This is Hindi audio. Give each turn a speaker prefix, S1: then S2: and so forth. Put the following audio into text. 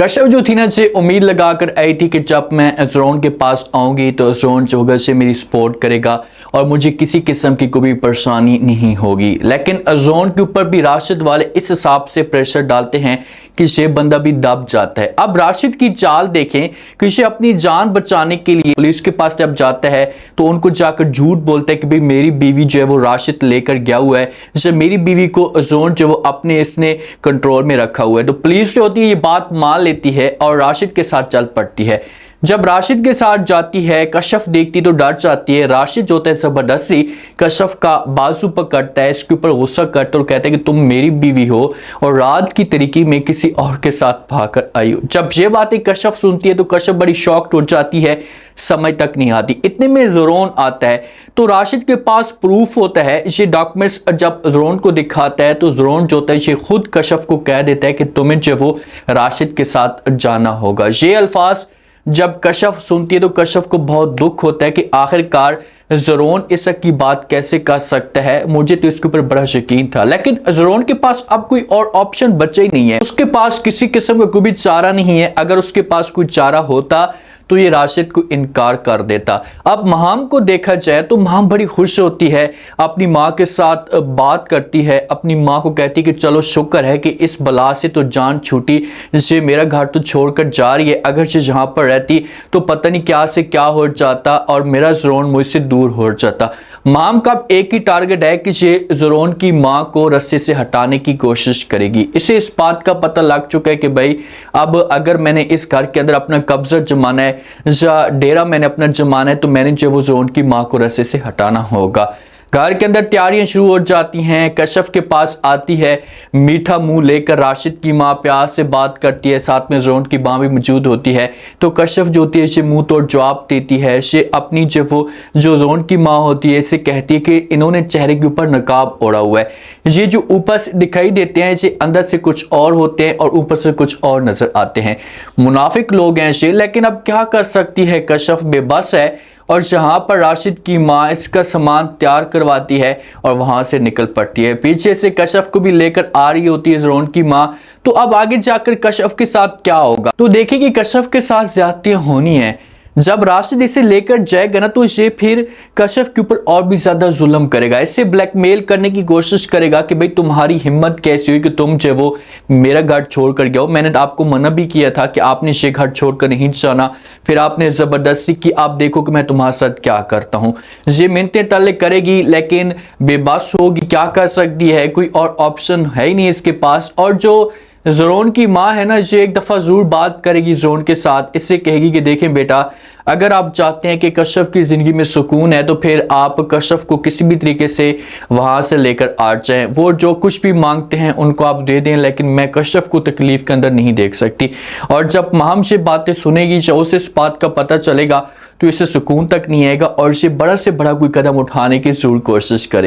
S1: कश्यप जो थी ना से उम्मीद लगाकर आई थी कि जब मैं अजरोन के पास आऊंगी तो अजरोन जो होगा से मेरी सपोर्ट करेगा और मुझे किसी किस्म की कोई परेशानी नहीं होगी। लेकिन अजरोन के ऊपर भी राशिद वाले इस हिसाब से प्रेशर डालते हैं कि ये बंदा भी दब जाता है। अब राशिद की चाल देखें कि ये अपनी जान बचाने के लिए पुलिस के पास जब जाता है तो उनको जाकर झूठ बोलता है कि भाई मेरी बीवी जो है वो राशिद लेकर गया हुआ है, जैसे मेरी बीवी को अजरोन जो वो अपने इसने कंट्रोल में रखा हुआ है। तो पुलिस जो होती है ये बात मान लेती है और राशिद के साथ चल पड़ती है। जब राशिद के साथ जाती है कश्यप देखती तो डर जाती है। राशिद जो होता है जबरदस्ती कश्यप का बाजू पकड़ता है, इसके ऊपर गुस्सा करता है और कहता है कि तुम मेरी बीवी हो और रात की तरीके में किसी और के साथ भागकर आई हो। जब ये बातें कश्यप सुनती है तो कश्यप बड़ी शॉक्ड हो जाती है, समझ तक नहीं आती। इतने में ज़रोन आता है तो राशिद के पास प्रूफ होता है। ये डॉक्यूमेंट्स जब ज़रोन को दिखाता है तो ज़रोन जो होता है ये खुद कश्यप को कह देता है कि तुम्हें जो वो राशिद के साथ जाना होगा। ये अल्फाज जब कश्यप सुनती है तो कश्यप को बहुत दुख होता है कि आखिरकार ज़रोन इस की बात कैसे कर सकता है। मुझे तो इसके ऊपर बड़ा यकीन था, लेकिन ज़रोन के पास अब कोई और ऑप्शन बचा ही नहीं है। उसके पास किसी किस्म का कोई भी चारा नहीं है। अगर उसके पास कोई चारा होता तो ये राशिद को इनकार कर देता। अब महाम को देखा जाए तो महाम बड़ी खुश होती है, अपनी माँ के साथ बात करती है, अपनी माँ को कहती है कि चलो शुक्र है कि इस बला से तो जान छूटी, जिससे मेरा घर तो छोड़कर जा रही है। अगर से जहाँ पर रहती तो पता नहीं क्या से क्या हो जाता और मेरा ज़रोन मुझसे दूर हो जाता। माम का एक ही टारगेट है कि ये ज़रोन की माँ को रस्से से हटाने की कोशिश करेगी। इसे इस बात का पता लग चुका है कि भाई अब अगर मैंने इस घर के अंदर अपना कब्जा जमाना है या डेरा मैंने अपना जमाना है तो मैंने जो वो ज़रोन की माँ को रस्से से हटाना होगा। घर के अंदर तैयारियां शुरू हो जाती हैं। कश्यप के पास आती है मीठा मुंह लेकर, राशिद की माँ प्यार से बात करती है, साथ में ज़रोन की माँ भी मौजूद होती है। तो कश्यप जो होती है इसे मुंह तोड़ जवाब देती है। इसे अपनी जो ज़रोन की माँ होती है इसे कहती है कि इन्होंने चेहरे के ऊपर नकाब ओढ़ा हुआ है। ये जो ऊपर से दिखाई देते हैं इसे अंदर से कुछ और होते हैं और ऊपर से कुछ और नजर आते हैं। मुनाफिक लोग हैं ये, लेकिन अब क्या कर सकती है, कश्यप बेबस है। और जहां पर राशिद की माँ इसका सामान तैयार करवाती है और वहां से निकल पड़ती है। पीछे से कश्यप को भी लेकर आ रही होती है ज़रोन की माँ। तो अब आगे जाकर कश्यप के साथ क्या होगा तो देखिए कि कश्यप के साथ ज्यादतियां होनी है। जब राशिद इसे लेकर जाएगा ना तो ये फिर कश्यप के ऊपर और भी ज्यादा जुल्म करेगा, इसे ब्लैकमेल करने की कोशिश करेगा कि भाई तुम्हारी हिम्मत कैसी हुई कि तुम जो वो मेरा घर छोड़कर गए हो। मैंने तो आपको मना भी किया था कि आपने ये घर छोड़कर नहीं जाना, फिर आपने जबरदस्ती की, आप देखो कि मैं तुम्हारे साथ क्या करता हूँ। ये मिन्नतें तले करेगी लेकिन बेबस होगी, क्या कर सकती है, कोई और ऑप्शन है ही नहीं इसके पास। और जो ज़रोन की माँ है ना ये एक दफ़ा ज़रूर बात करेगी ज़रोन के साथ, इससे कहेगी कि देखें बेटा, अगर आप चाहते हैं कि कश्यप की ज़िंदगी में सुकून है तो फिर आप कश्यप को किसी भी तरीके से वहाँ से लेकर आ जाएं। वो जो कुछ भी मांगते हैं उनको आप दे दें, लेकिन मैं कश्यप को तकलीफ़ के अंदर नहीं देख सकती। और जब महाम से बातें सुनेगी या उसे इस बात का पता चलेगा तो इसे सुकून तक नहीं आएगा और इसे बड़ा से बड़ा कोई कदम उठाने की ज़रूर कोशिश करे।